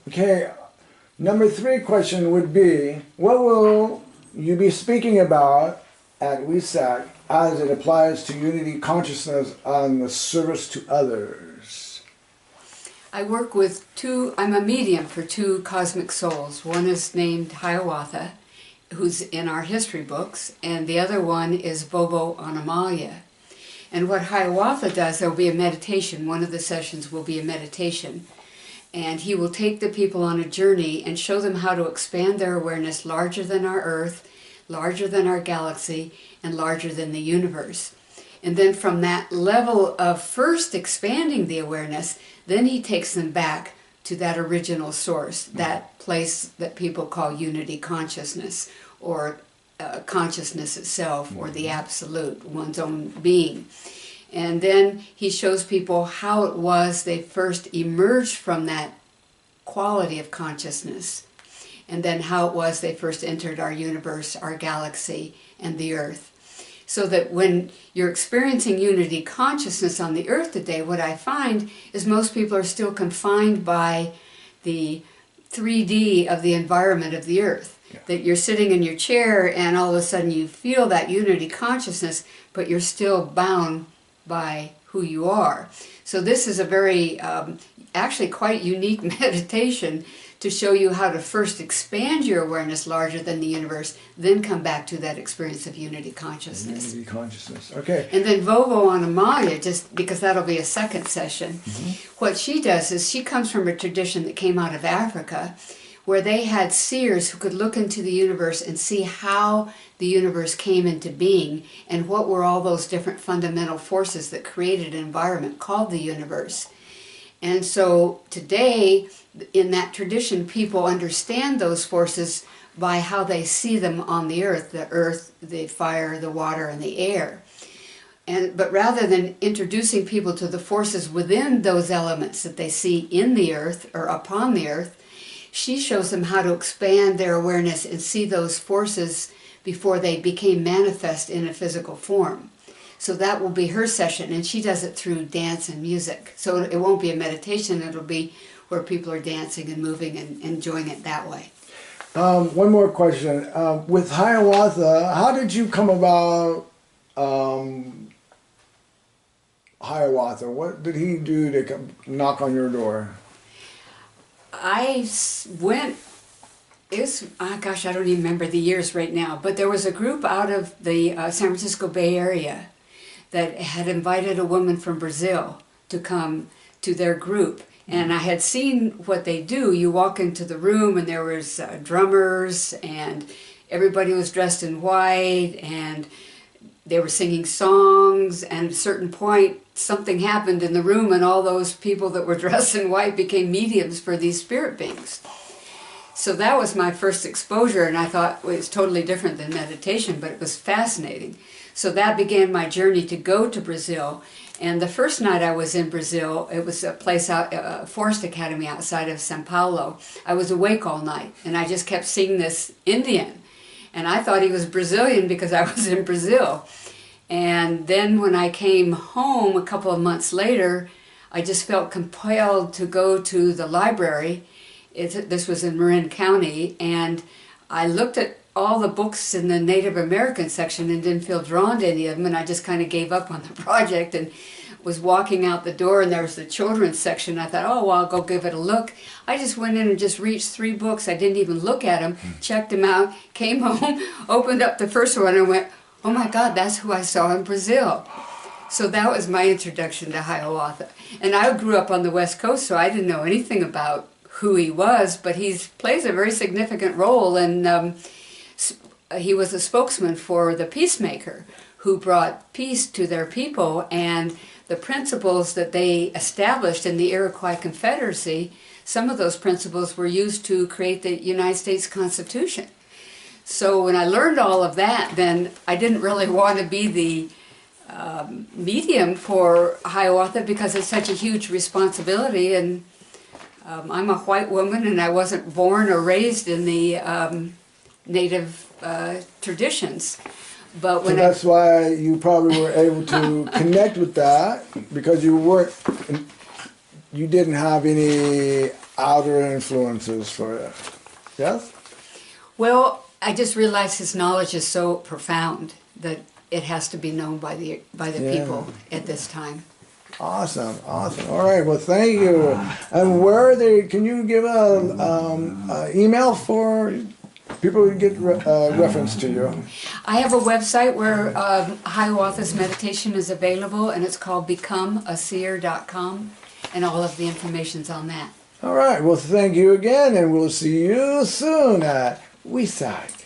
Okay, number 3 question would be, what will you be speaking about at Wesak as it applies to unity consciousness on the service to others? I work with I'm a medium for 2 cosmic souls. One is named Hiawatha, who's in our history books, and the other one is Bobo Anamalia. And what Hiawatha does, there will be a meditation. One of the sessions will be a meditation. And he will take the people on a journey and show them how to expand their awareness larger than our Earth, larger than our galaxy, and larger than the universe. And then from that level of first expanding the awareness, then he takes them back to that original source, that place that people call unity consciousness, or consciousness itself, or the absolute, one's own being. And then he shows people how it was they first emerged from that quality of consciousness, and then how it was they first entered our universe, our galaxy, and the Earth. So that when you're experiencing unity consciousness on the Earth today, what I find is most people are still confined by the 3D of the environment of the Earth. Yeah. That you're sitting in your chair and all of a sudden you feel that unity consciousness, but you're still bound by who you are. So this is a very, actually quite unique meditation to show you how to first expand your awareness larger than the universe, then come back to that experience of unity consciousness. Unity consciousness, okay. And then Vovo Anamalia, just because that'll be a second session, what she does is she comes from a tradition that came out of Africa, where they had seers who could look into the universe and see how the universe came into being and what were all those different fundamental forces that created an environment called the universe. And so today, in that tradition, people understand those forces by how they see them on the earth, the fire, the water, and the air. But rather than introducing people to the forces within those elements that they see in the earth or upon the earth, she shows them how to expand their awareness and see those forces before they became manifest in a physical form. So that will be her session, and she does it through dance and music. So it won't be a meditation, it'll be where people are dancing and moving and enjoying it that way. One more question. With Hiawatha, how did you come about Hiawatha? What did he do to knock on your door? I went, gosh, I don't even remember the years right now, but there was a group out of the San Francisco Bay Area that had invited a woman from Brazil to come to their group. And I had seen what they do. You walk into the room and there was drummers and everybody was dressed in white and they were singing songs, and at a certain point something happened in the room and all those people that were dressed in white became mediums for these spirit beings. So that was my first exposure, and I thought it was totally different than meditation, but it was fascinating. So that began my journey to go to Brazil. And the first night I was in Brazil, it was a place out, a forest academy outside of São Paulo. I was awake all night, and I just kept seeing this Indian. And I thought he was Brazilian because I was in Brazil. And then when I came home a couple of months later, I just felt compelled to go to the library. This was in Marin County, and I looked at all the books in the Native American section and didn't feel drawn to any of them, and I just kind of gave up on the project and was walking out the door, and there was the children's section. I thought, oh, well, I'll go give it a look. I just went in and just reached 3 books. I didn't even look at them, checked them out, came home, opened up the first one, and went, oh my God, that's who I saw in Brazil. So that was my introduction to Hiawatha. And I grew up on the West Coast, so I didn't know anything about who he was, but he plays a very significant role, and he was a spokesman for the peacemaker who brought peace to their people, and the principles that they established in the Iroquois Confederacy, some of those principles were used to create the United States Constitution. So when I learned all of that, then I didn't really want to be the medium for Hiawatha because it's such a huge responsibility, and I'm a white woman and I wasn't born or raised in the native traditions. But when that's why you probably were able to connect with that, because you didn't have any outer influences for you. Yes? Well, I just realized his knowledge is so profound that it has to be known by the people at this time. Awesome, awesome. All right, well, thank you. And where are they? Can you give a email for people to get reference to you? I have a website where Hiawatha's meditation is available, and it's called becomeaseer.com, and all of the information's on that. All right, well, thank you again, and we'll see you soon at Wesak.